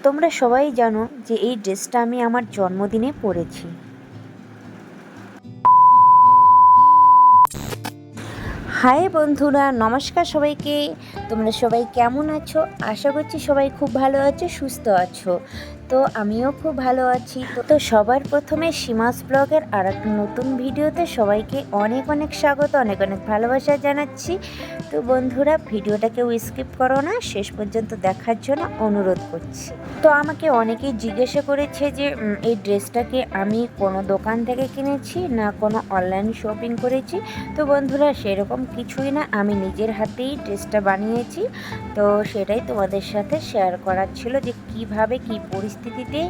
তোমরা সবাই জানো যে এই ড্রেসটা আমি আমার জন্মদিনে পরেছি। হাই বন্ধুরা, নমস্কার সবাইকে। তোমরা সবাই কেমন আছো? আশা করছি সবাই খুব ভালো আছো, সুস্থ আছো। তো আমিও খুব ভালো আছি। তো সবার প্রথমে সীমাস ব্লগের আর একটা নতুন ভিডিওতে সবাইকে অনেক অনেক স্বাগত, অনেক অনেক ভালোবাসা জানাচ্ছি। তো বন্ধুরা, ভিডিওটা কেউ স্কিপ করো না, শেষ পর্যন্ত দেখার জন্য অনুরোধ করছি। তো আমাকে অনেকেই জিজ্ঞাসা করেছে যে এই ড্রেসটাকে আমি কোনো দোকান থেকে কিনেছি না কোনো অনলাইন শপিং করেছি। তো বন্ধুরা, সেরকম কিছুই না, আমি নিজের হাতেই ড্রেসটা বানিয়েছি। তো সেটাই তোমাদের সাথে শেয়ার করার ছিল যে কিভাবে কি পরিস্থিতিতে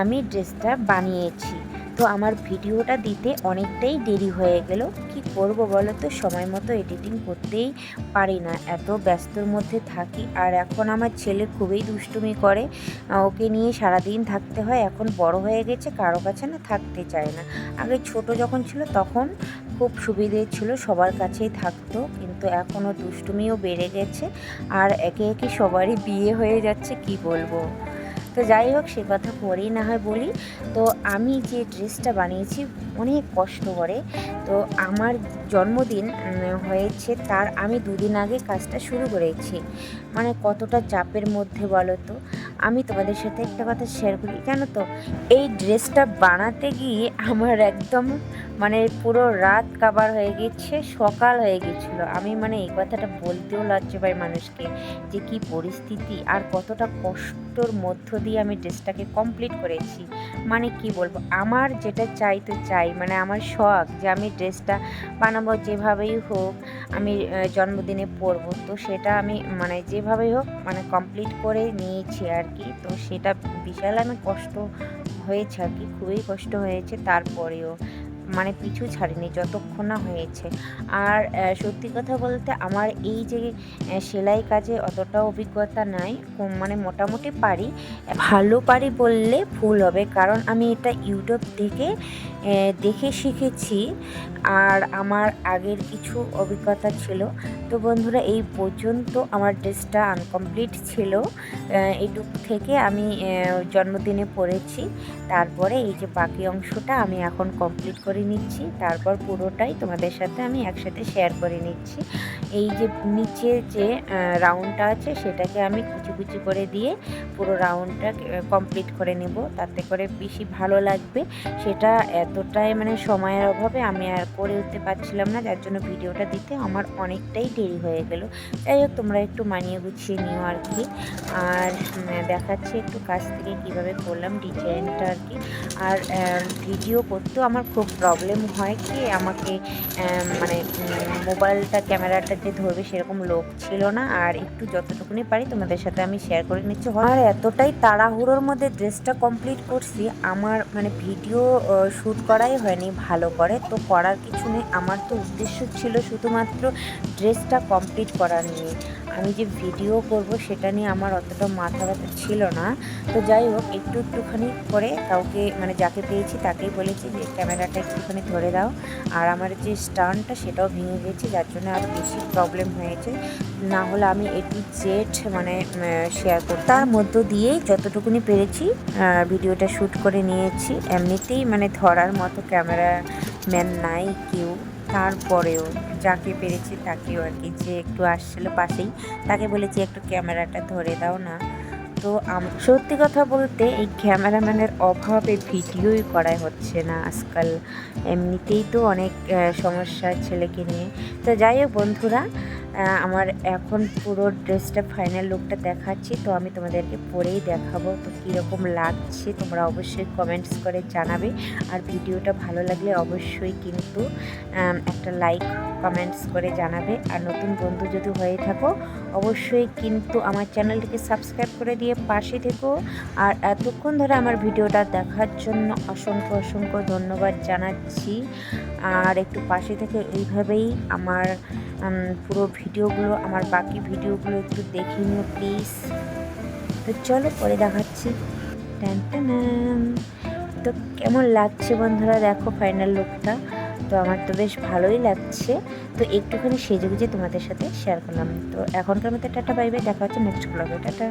আমি ড্রেসটা বানিয়েছি। তো আমার ভিডিওটা দিতে অনেকটাই দেরি হয়ে গেল। কি করব বলো তো, সময় মতো এডিটিং করতেই পারি না, এত ব্যস্তর মধ্যে থাকি। আর এখন আমার ছেলে খুবই দুষ্টুমি করে, ওকে নিয়ে সারাদিন থাকতে হয়। এখন বড় হয়ে গেছে, কারো কাছে না থাকতে চায় না। আগে ছোট যখন ছিল তখন খুব সুবিধে ছিল, সবার কাছেই থাকতো, কিন্তু এখনও দুষ্টুমিও বেড়ে গেছে। আর একে একে সবারই বিয়ে হয়ে যাচ্ছে, কি বলবো। তো যাই হোক, সে কথা পরেই না হয় বলি। তো আমি যে ড্রেসটা বানিয়েছি অনেক কষ্ট করে, তো আমার জন্মদিন হয়েছে তার আমি দুদিন আগে কাজটা শুরু করেছি। মানে কতটা চাপের মধ্যে বলো তো। আমি তোমাদের সাথে একটা কথা শেয়ার করি, জানো তো, এই ড্রেসটা বানাতে গিয়ে আমার একদম মানে পুরো রাত কাবার হয়ে গেছে, সকাল হয়ে গেছিলো। আমি মানে এই কথাটা বলতেও লজ্জা পাই মানুষকে, যে কি পরিস্থিতি আর কতটা কষ্টর মধ্য দিয়ে আমি ড্রেসটাকে কমপ্লিট করেছি। মানে কি বলবো, আমার যেটা চাই তো চাই, মানে আমার শখ যে আমি ড্রেসটা বানাবো যেভাবেই হোক, আমি জন্মদিনে পরবো। তো সেটা আমি মানে যেভাবেই হোক মানে কমপ্লিট করে নিয়েছি আর কি। তো সেটা বিশাল আমি কষ্ট হয়েছে আর কি, খুবই কষ্ট হয়েছে। তারপরেও মানে পিছু ছাড়িনি যতক্ষণ না হয়েছে। আর সত্যি কথা বলতে আমার এই যে সেলাই কাজে অতটা অভিজ্ঞতা নাই, মানে মোটামুটি পারি, ভালো পারি বললে ভুল হবে, কারণ আমি এটা ইউটিউব থেকে দেখে শিখেছি। আর আমার আগের কিছু অভিজ্ঞতা ছিল। তো বন্ধুরা, এই পর্যন্ত আমার ড্রেসটা আনকমপ্লিট ছিল। এইটুক থেকে আমি জন্মদিনে পরেছি। তারপরে এই যে বাকি অংশটা আমি এখন কমপ্লিট করে নিচ্ছি, তারপর পুরোটাই তোমাদের সাথে আমি একসাথে শেয়ার করে নিচ্ছি। এই যে নিচে যে রাউন্ডটা আছে সেটাকে আমি কুচি কুচি করে দিয়ে পুরো রাউন্ডটা কমপ্লিট করে নেব, তাতে করে বেশি ভালো লাগবে। সেটা এতটাই মানে সময়ের অভাবে আমি আর করে উঠতে পারছিলাম না, যার জন্য ভিডিওটা দিতে আমার অনেকটাই দেরি হয়ে গেল। যাই হোক, তোমরা একটু মানিয়ে গুছিয়ে নিও আর কি। আর দেখাচ্ছি একটু কাছ থেকে কীভাবে করলাম ডিজাইনটা আর কি। আর ভিডিও করতেও আমার খুব প্রবলেম হয়, কি আমাকে মানে মোবাইলটা ক্যামেরাটা যে ধরবে সেরকম লোক ছিল না। আর একটু যতটুকুনি পারি তোমাদের সাথে আমি শেয়ার করে নিচ্ছি। আর এতটাই তাড়াহুড়োর মধ্যে ড্রেসটা কমপ্লিট করছি, আমার মানে ভিডিও শ্যুট করাই হয়নি ভালো করে। তো করার কিছু নেই, আমার তো উদ্দেশ্য ছিল শুধুমাত্র ড্রেসটা কমপ্লিট করা নিয়ে। আমি যে ভিডিও করব সেটা নিয়ে আমার অতটা মাথা ব্যথা ছিল না। তো যাই হোক, একটুখানি করে কাউকে মানে যাকে পেয়েছি তাকেই বলেছি যে ক্যামেরাটা একটুখানি ধরে দাও। আর আমার যে স্ট্যান্ডটা সেটাও ভেঙে গেছে, যার জন্য আরও বেশি প্রবলেম হয়েছে। না হলে আমি A to Z মানে শেয়ার করতাম। তার মধ্য দিয়েই যতটুকুনি পেরেছি ভিডিওটা শ্যুট করে নিয়েছি। এমনিতেই মানে ধরার মতো ক্যামেরাম্যান নাই কেউ, তারপরেও যাকে পেরেছি তাকেও আর কি, যে একটু আসছিল পাশেই, তাকে বলেছি একটু ক্যামেরাটা ধরে দাও না। তো সত্যি কথা বলতে এই ক্যামেরাম্যানের অভাবে ভিডিওই করা হচ্ছে না আজকাল। এমনিতেই তো অনেক সমস্যা ছেলেকে নিয়ে। তো যাই হোক বন্ধুরা, আমার এখন পুরো ড্রেসটা ফাইনাল লুকটা দেখাচ্ছি। তো আমি তোমাদেরকে পরেই দেখাবো। তো কীরকম লাগছে তোমরা অবশ্যই কমেন্টস করে জানাবে। আর ভিডিওটা ভালো লাগলে অবশ্যই কিন্তু একটা লাইক কমেন্টস করে জানাবে। আর নতুন বন্ধু যদি হয়ে থাকো অবশ্যই কিন্তু আমার চ্যানেলটিকে সাবস্ক্রাইব করে দিয়ে পাশে থেকো। আর এতক্ষণ ধরে আমার ভিডিওটা দেখার জন্য অসংখ্য অসংখ্য ধন্যবাদ জানাচ্ছি। আর একটু পাশে থেকে এইভাবেই আমার পুরো ভিডিওগুলো, আমার বাকি ভিডিওগুলো একটু দেখে নিও প্লিজ। তো চলো পরে দেখাচ্ছি। টান। তো কেমন লাগছে বন্ধুরা, দেখো ফাইনাল লুকটা। তো আমার তো বেশ ভালোই লাগছে। তো একটুখানি সেজে গুজে তোমাদের সাথে শেয়ার করলাম। তো এখনকার মতো টাটা, বাই বাই, দেখা হচ্ছে নেক্সট ব্লগে। টাটা।